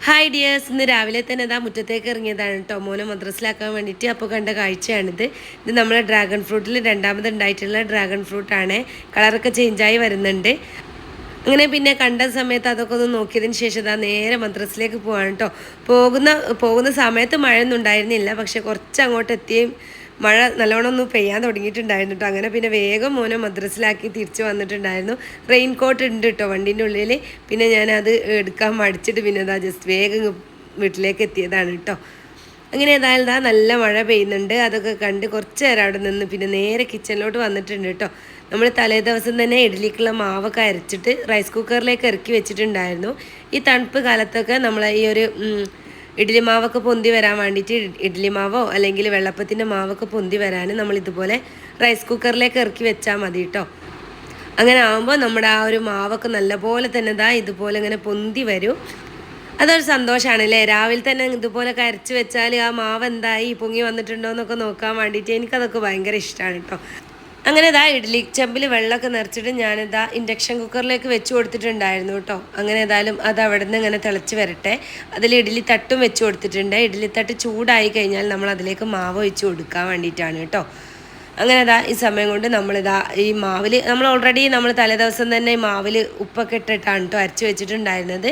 Hi dears, ഇന്ന് രാവിലെ തന്നെ ഇതാ മുറ്റത്തേക്ക് ഇറങ്ങിയതാണ് കേട്ടോ മോനെ മദ്രസിലാക്കാൻ വേണ്ടിയിട്ട്. അപ്പോൾ കണ്ട കാഴ്ചയാണിത്. ഇത് നമ്മുടെ ഡ്രാഗൺ ഫ്രൂട്ടിൽ രണ്ടാമത് ഉണ്ടായിട്ടുള്ള ഡ്രാഗൺ ഫ്രൂട്ടാണ്. കളറൊക്കെ ചേഞ്ചായി വരുന്നുണ്ട്. അങ്ങനെ പിന്നെ കണ്ട സമയത്ത് അതൊക്കെ ഒന്ന് നോക്കിയതിന് ശേഷം ഇതാ നേരെ മദ്രസിലേക്ക് പോവാണ് കേട്ടോ. പോകുന്ന സമയത്ത് മഴയൊന്നും ഉണ്ടായിരുന്നില്ല, പക്ഷെ കുറച്ച് അങ്ങോട്ട് എത്തിയും മഴ നല്ലോണം ഒന്ന് പെയ്യാൻ തുടങ്ങിയിട്ടുണ്ടായിരുന്നു കേട്ടോ. അങ്ങനെ പിന്നെ വേഗം മോനെ മദ്രസിലാക്കി തിരിച്ച് വന്നിട്ടുണ്ടായിരുന്നു. റെയിൻ കോട്ട് ഉണ്ട് കേട്ടോ വണ്ടീൻ്റെ ഉള്ളിൽ. പിന്നെ ഞാനത് എടുക്കാൻ മടിച്ചിട്ട് പിന്നെ അതാ ജസ്റ്റ് വേഗം വീട്ടിലേക്ക് എത്തിയതാണ് കേട്ടോ. അങ്ങനെ ഏതായാലും നല്ല മഴ പെയ്യുന്നുണ്ട്. അതൊക്കെ കണ്ട് കുറച്ച് നേരം അവിടെ നിന്ന് പിന്നെ നേരെ കിച്ചണിലോട്ട് വന്നിട്ടുണ്ട് കേട്ടോ. നമ്മൾ തലേ ദിവസം തന്നെ ഇഡ്ഡലിക്കുള്ള മാവൊക്കെ അരച്ചിട്ട് റൈസ് കുക്കറിലേക്ക് ഇറക്കി വെച്ചിട്ടുണ്ടായിരുന്നു. ഈ തണുപ്പ് കാലത്തൊക്കെ നമ്മൾ ഈ ഒരു ഇഡ്ഡലി മാവൊക്കെ പൊന്തി വരാൻ വേണ്ടിയിട്ട് ഇഡ്ഡലി മാവോ അല്ലെങ്കിൽ വെള്ളപ്പത്തിൻ്റെ മാവൊക്കെ പൊന്തി വരാൻ നമ്മൾ ഇതുപോലെ റൈസ് കുക്കറിലേക്ക് ഇറക്കി വെച്ചാൽ മതി കേട്ടോ. അങ്ങനെ ആകുമ്പോൾ നമ്മുടെ ആ ഒരു മാവൊക്കെ നല്ലപോലെ തന്നെ ഇതുപോലെ ഇങ്ങനെ പൊന്തി വരും. അതൊരു സന്തോഷമാണ് അല്ലേ. രാവിലെ തന്നെ ഇതുപോലെ കരച്ച് വെച്ചാൽ ആ മാവ് എന്തായി പൊങ്ങി വന്നിട്ടുണ്ടോ എന്നൊക്കെ നോക്കാൻ വേണ്ടിയിട്ട് എനിക്കതൊക്കെ ഭയങ്കര ഇഷ്ടമാണ് കേട്ടോ. അങ്ങനെ ഇഡ്ഡലി ചെമ്പിൽ വെള്ളമൊക്കെ നിറച്ചിട്ട് ഞാനിതാ ഇൻഡക്ഷൻ കുക്കറിലേക്ക് വെച്ച് കൊടുത്തിട്ടുണ്ടായിരുന്നു കേട്ടോ. അങ്ങനെ ഏതായാലും അത് അവിടെ നിന്ന് ഇങ്ങനെ തിളച്ച് വരട്ടെ. അതിൽ ഇഡ്ഡലി തട്ടും വെച്ച് കൊടുത്തിട്ടുണ്ട്. ഇഡ്ഡലി തട്ട് ചൂടായി കഴിഞ്ഞാൽ നമ്മൾ അതിലേക്ക് മാവ് ഒഴിച്ച് കൊടുക്കാൻ വേണ്ടിയിട്ടാണ് കേട്ടോ. അങ്ങനെ ഈ സമയം കൊണ്ട് ഈ മാവിൽ നമ്മൾ ഓൾറെഡി നമ്മൾ തലേദിവസം തന്നെ ഈ മാവിൽ ഉപ്പൊക്കെ ഇട്ടിട്ടാണ് കേട്ടോ അരച്ച് വെച്ചിട്ടുണ്ടായിരുന്നത്.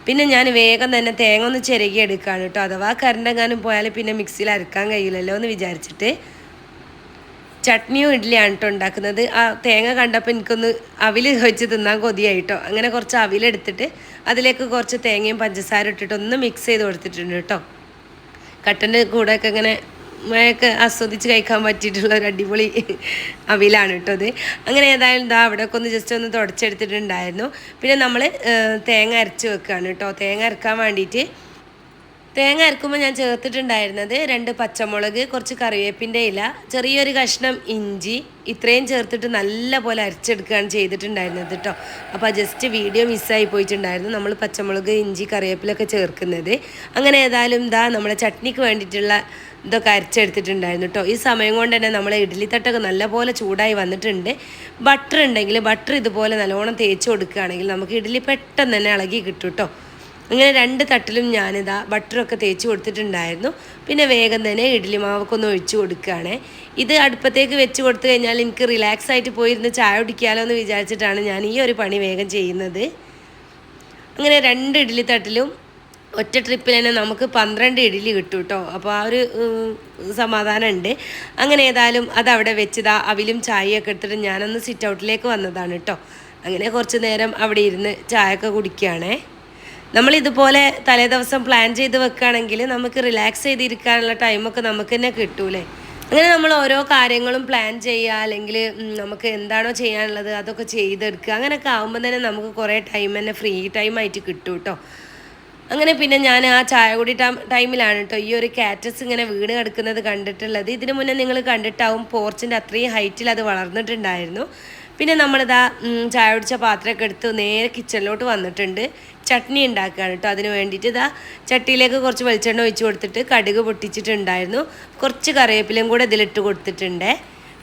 പിന്നെ ഞാൻ വേഗം തന്നെ തേങ്ങ ഒന്ന് ചിരകി എടുക്കുകയാണ് കേട്ടോ. അഥവാ കറണ്ടെങ്ങാനും പോയാൽ പിന്നെ മിക്സിയിൽ അരക്കാൻ കഴിയില്ലല്ലോ എന്ന് വിചാരിച്ചിട്ട്. ചട്നിയും ഇഡ്ഡലിയാണ് കേട്ടോ ഉണ്ടാക്കുന്നത്. ആ തേങ്ങ കണ്ടപ്പോൾ എനിക്കൊന്ന് അവിൽ വെച്ച് തിന്നാൻ കൊതിയായിട്ടോ. അങ്ങനെ കുറച്ച് അവിലെടുത്തിട്ട് അതിലേക്ക് കുറച്ച് തേങ്ങയും പഞ്ചസാര ഇട്ടിട്ട് ഒന്ന് മിക്സ് ചെയ്ത് കൊടുത്തിട്ടുണ്ട് കേട്ടോ. കട്ടൻ്റെ കൂടെയൊക്കെ ഇങ്ങനെ മഴയൊക്കെ ആസ്വദിച്ച് കഴിക്കാൻ പറ്റിയിട്ടുള്ള ഒരു അടിപൊളി അവിലാണ് കേട്ടോ അത്. അങ്ങനെ ഏതായാലും അവിടെയൊക്കെ ഒന്ന് ജസ്റ്റ് ഒന്ന് തുടച്ചെടുത്തിട്ടുണ്ടായിരുന്നു. പിന്നെ നമ്മൾ തേങ്ങ അരച്ച് വെക്കുകയാണ് കേട്ടോ. തേങ്ങ അരക്കാൻ വേണ്ടിയിട്ട് തേങ്ങ അരക്കുമ്പോൾ ഞാൻ ചേർത്തിട്ടുണ്ടായിരുന്നത് 2 പച്ചമുളക്, കുറച്ച് കറിവേപ്പിൻ്റെ ഇല, ചെറിയൊരു കഷ്ണം ഇഞ്ചി, ഇത്രയും ചേർത്തിട്ട് നല്ല പോലെ അരച്ചെടുക്കുകയാണ് ചെയ്തിട്ടുണ്ടായിരുന്നത് കേട്ടോ. അപ്പോൾ ജസ്റ്റ് വീഡിയോ മിസ്സായി പോയിട്ടുണ്ടായിരുന്നു. നമ്മൾ പച്ചമുളക്, ഇഞ്ചി, കറിവേപ്പിലൊക്കെ ചേർക്കുന്നത്. അങ്ങനെ ഏതായാലും നമ്മുടെ ചട്നിക്ക് വേണ്ടിയിട്ടുള്ള ഇതൊക്കെ അരച്ചെടുത്തിട്ടുണ്ടായിരുന്നു കേട്ടോ. ഈ സമയം കൊണ്ട് തന്നെ നമ്മളെ ഇഡ്ഡലി തട്ടൊക്കെ നല്ലപോലെ ചൂടായി വന്നിട്ടുണ്ട്. ബട്ടർ ഉണ്ടെങ്കിൽ ബട്ടർ ഇതുപോലെ നല്ലോണം തേച്ച് കൊടുക്കുകയാണെങ്കിൽ നമുക്ക് ഇഡ്ഡലി പെട്ടെന്ന് തന്നെ ഇളകി കിട്ടും കേട്ടോ. അങ്ങനെ 2 തട്ടിലും ഞാനിതാ ബട്ടറൊക്കെ തേച്ച് കൊടുത്തിട്ടുണ്ടായിരുന്നു. പിന്നെ വേഗം തന്നെ ഇഡ്ഡലി മാവൊക്കെ ഒന്ന് ഒഴിച്ച് കൊടുക്കുകയാണ്. ഇത് അടുപ്പത്തേക്ക് വെച്ച് കൊടുത്തു കഴിഞ്ഞാൽ എനിക്ക് റിലാക്സ് ആയിട്ട് പോയിരുന്ന് ചായ കുടിക്കാമല്ലോ എന്ന് വിചാരിച്ചിട്ടാണ് ഞാൻ ഈ ഒരു പണി വേഗം ചെയ്യുന്നത്. അങ്ങനെ 2 ഇഡ്ഡലി തട്ടിലും ഒറ്റ ട്രിപ്പിൽ തന്നെ നമുക്ക് 12 ഇഡ്ഡലി കിട്ടും കേട്ടോ. അപ്പോൾ ആ ഒരു സമാധാനമുണ്ട്. അങ്ങനെ ഏതായാലും അതവിടെ വെച്ചതാ അവിലും ചായയൊക്കെ എടുത്തിട്ട് ഞാനൊന്ന് സിറ്റ് ഔട്ടിലേക്ക് വന്നതാണ് കേട്ടോ. അങ്ങനെ കുറച്ച് നേരം അവിടെ ഇരുന്ന് ചായയൊക്കെ കുടിക്കുകയാണേ. നമ്മളിതുപോലെ തലേ ദിവസം പ്ലാൻ ചെയ്ത് വെക്കുകയാണെങ്കിൽ നമുക്ക് റിലാക്സ് ചെയ്തിരിക്കാനുള്ള ടൈമൊക്കെ നമുക്ക് തന്നെ കിട്ടൂലേ. അങ്ങനെ നമ്മൾ ഓരോ കാര്യങ്ങളും പ്ലാൻ ചെയ്യുക, അല്ലെങ്കിൽ നമുക്ക് എന്താണോ ചെയ്യാനുള്ളത് അതൊക്കെ ചെയ്തെടുക്കുക. അങ്ങനെയൊക്കെ ആകുമ്പോൾ തന്നെ നമുക്ക് കുറേ ടൈം തന്നെ ഫ്രീ ടൈമായിട്ട് കിട്ടും കേട്ടോ. അങ്ങനെ പിന്നെ ഞാൻ ആ ചായ കുടി ടൈമിലാണ് കേട്ടോ ഈ ഒരു കാറ്റസ് ഇങ്ങനെ വീണ് കിടക്കുന്നത് കണ്ടിട്ടുള്ളത്. ഇതിനു മുന്നേ നിങ്ങൾ കണ്ടിട്ടാവും പോർച്ചിൻ്റെ അത്രയും ഹൈറ്റിൽ അത് വളർന്നിട്ടുണ്ടായിരുന്നു. പിന്നെ നമ്മളിതാ ചായ കുടിച്ച പാത്രമൊക്കെ എടുത്ത് നേരെ കിച്ചണിലോട്ട് വന്നിട്ടുണ്ട്. ചട്നി ഉണ്ടാക്കുകയാണ് കേട്ടോ. അതിന് വേണ്ടിയിട്ട് ചട്ടിയിലേക്ക് കുറച്ച് വെളിച്ചെണ്ണ ഒഴിച്ച് കൊടുത്തിട്ട് കടുക് പൊട്ടിച്ചിട്ടുണ്ടായിരുന്നു. കുറച്ച് കറിവേപ്പിലയും കൂടെ ഇതിലിട്ട് കൊടുത്തിട്ടുണ്ട്.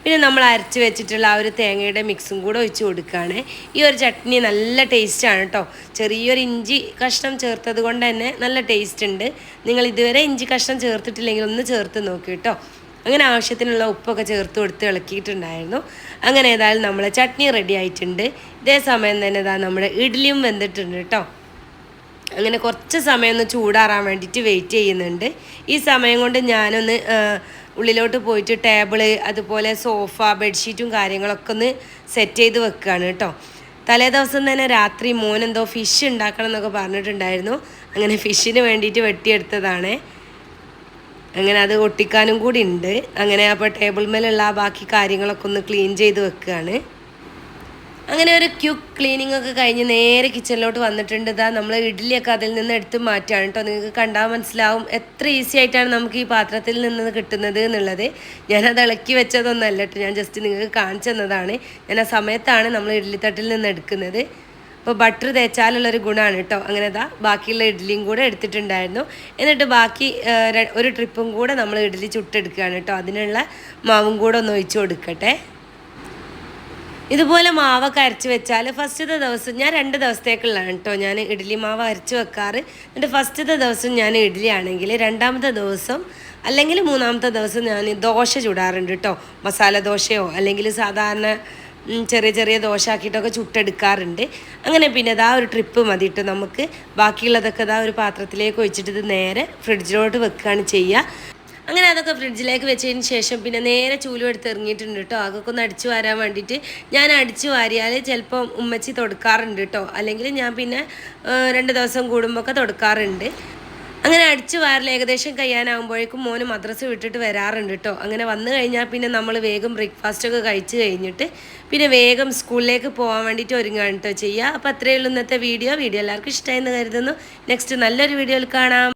പിന്നെ നമ്മൾ അരച്ച് വെച്ചിട്ടുള്ള ആ ഒരു തേങ്ങയുടെ മിക്സും കൂടെ ഒഴിച്ച് കൊടുക്കുകയാണ്. ഈ ഒരു ചട്നി നല്ല ടേസ്റ്റാണ് കേട്ടോ. ചെറിയൊരു ഇഞ്ചി കഷ്ണം ചേർത്തത് കൊണ്ട് തന്നെ നല്ല ടേസ്റ്റ് ഉണ്ട്. നിങ്ങൾ ഇതുവരെ ഇഞ്ചി കഷ്ണം ചേർത്തിട്ടില്ലെങ്കിൽ ഒന്ന് ചേർത്ത് നോക്കി കേട്ടോ. അങ്ങനെ ആവശ്യത്തിനുള്ള ഉപ്പൊക്കെ ചേർത്ത് കൊടുത്ത് ഇളക്കിയിട്ടുണ്ടായിരുന്നു. അങ്ങനെ ഏതായാലും നമ്മളെ ചട്നി റെഡി ആയിട്ടുണ്ട്. ഇതേ സമയം തന്നെ നമ്മുടെ ഇഡ്ഡലിയും വെന്തിട്ടുണ്ട് കേട്ടോ. അങ്ങനെ കുറച്ച് സമയം ഒന്ന് ചൂടാറാൻ വേണ്ടിയിട്ട് വെയിറ്റ് ചെയ്യുന്നുണ്ട്. ഈ സമയം കൊണ്ട് ഞാനൊന്ന് ഉള്ളിലോട്ട് പോയിട്ട് ടേബിള്, അതുപോലെ സോഫ, ബെഡ്ഷീറ്റും കാര്യങ്ങളൊക്കെ ഒന്ന് സെറ്റ് ചെയ്ത് വെക്കുകയാണ് കേട്ടോ. തലേ ദിവസം തന്നെ രാത്രി മോനെന്തോ ഫിഷ് ഉണ്ടാക്കണം എന്നൊക്കെ പറഞ്ഞിട്ടുണ്ടായിരുന്നു. അങ്ങനെ ഫിഷിന് വേണ്ടിയിട്ട് വെട്ടിയെടുത്തതാണ്. അങ്ങനെ അത് ഒട്ടിക്കാനും കൂടി ഉണ്ട്. അങ്ങനെ അപ്പോൾ ടേബിൾ മേലുള്ള ബാക്കി കാര്യങ്ങളൊക്കെ ഒന്ന് ക്ലീൻ ചെയ്ത് വെക്കുകയാണ്. അങ്ങനെ ഒരു ക്യുക്ക് ക്ലീനിങ് ഒക്കെ കഴിഞ്ഞ് നേരെ കിച്ചണിലോട്ട് വന്നിട്ടുണ്ട്. നമ്മൾ ഇഡ്ഡലിയൊക്കെ അതിൽ നിന്ന് എടുത്ത് മാറ്റുകയാണ് കേട്ടോ. നിങ്ങൾക്ക് കണ്ടാൽ മനസ്സിലാവും എത്ര ഈസി ആയിട്ടാണ് നമുക്ക് ഈ പാത്രത്തിൽ നിന്ന് കിട്ടുന്നത് എന്നുള്ളത്. ഞാനത് ഇളക്കി വെച്ചതൊന്നല്ല കേട്ടോ, ഞാൻ ജസ്റ്റ് നിങ്ങൾക്ക് കാണിച്ചു തന്നതാണ്. ഞാൻ ആ സമയത്താണ് നമ്മൾ ഇഡ്ഡലി തട്ടിൽ നിന്ന് എടുക്കുന്നത്. അപ്പോൾ ബട്ടർ തേച്ചാലുള്ളൊരു ഗുണമാണ് കേട്ടോ. അങ്ങനെ ബാക്കിയുള്ള ഇഡ്ഡലിയും കൂടെ എടുത്തിട്ടുണ്ടായിരുന്നു. എന്നിട്ട് ബാക്കി ഒരു ട്രിപ്പും കൂടെ നമ്മൾ ഇഡ്ഡലി ചുട്ടെടുക്കുകയാണ് കേട്ടോ. അതിനുള്ള മാവും കൂടെ ഒന്ന് ഒഴിച്ച് കൊടുക്കട്ടെ. ഇതുപോലെ മാവൊക്കെ അരച്ച് വെച്ചാൽ ഫസ്റ്റത്തെ ദിവസം ഞാൻ 2 ദിവസത്തേക്കുള്ളതാണ് കേട്ടോ ഞാൻ ഇഡ്ഡലി മാവ് അരച്ച് വെക്കാറ്. എന്നിട്ട് ഫസ്റ്റത്തെ ദിവസം ഞാൻ ഇഡ്ഡലി ആണെങ്കിൽ രണ്ടാമത്തെ ദിവസം അല്ലെങ്കിൽ മൂന്നാമത്തെ ദിവസം ഞാൻ ദോശ ചുടാറുണ്ട് കേട്ടോ. മസാല ദോശയോ അല്ലെങ്കിൽ സാധാരണ ചെറിയ ചെറിയ ദോശ ആക്കിയിട്ടൊക്കെ ചുട്ടെടുക്കാറുണ്ട്. അങ്ങനെ പിന്നെ ഇതാ ഒരു ട്രിപ്പ് മതി കേട്ടോ നമുക്ക്. ബാക്കിയുള്ളതൊക്കെ ഇതാ ഒരു പാത്രത്തിലേക്ക് ഒഴിച്ചിട്ട് ഇത് നേരെ ഫ്രിഡ്ജിലോട്ട് വെക്കുകയാണ് ചെയ്യുക. അങ്ങനെ അതൊക്കെ ഫ്രിഡ്ജിലേക്ക് വെച്ചതിന് ശേഷം പിന്നെ നേരെ ചൂലും എടുത്ത് ഇറങ്ങിയിട്ടുണ്ട് കേട്ടോ. അതൊക്കെ ഒന്ന് അടിച്ചു വാരാൻ വേണ്ടിയിട്ട്. ഞാൻ അടിച്ചു വാരിയാൽ ചിലപ്പോൾ ഉമ്മച്ചി തൊടുക്കാറുണ്ട് കേട്ടോ. അല്ലെങ്കിൽ ഞാൻ പിന്നെ 2 ദിവസം കൂടുമ്പോൾ ഒക്കെ തൊടുക്കാറുണ്ട്. അങ്ങനെ അടിച്ചു വാരൽ ഏകദേശം കഴിയാനാകുമ്പോഴേക്കും മോന് മദ്രസ വിട്ടിട്ട് വരാറുണ്ട് കേട്ടോ. അങ്ങനെ വന്നു കഴിഞ്ഞാൽ പിന്നെ നമ്മൾ വേഗം ബ്രേക്ക്ഫാസ്റ്റൊക്കെ കഴിച്ച് കഴിഞ്ഞിട്ട് പിന്നെ വേഗം സ്കൂളിലേക്ക് പോകാൻ വേണ്ടിയിട്ട് ഒരുങ്ങുകയാണ് കേട്ടോ ചെയ്യുക. അപ്പോൾ അത്രയേ ഉള്ളൂ ഇന്നത്തെ വീഡിയോ. എല്ലാവർക്കും ഇഷ്ടമായെന്ന് കരുതുന്നു. നെക്സ്റ്റ് നല്ലൊരു വീഡിയോയിൽ കാണാം.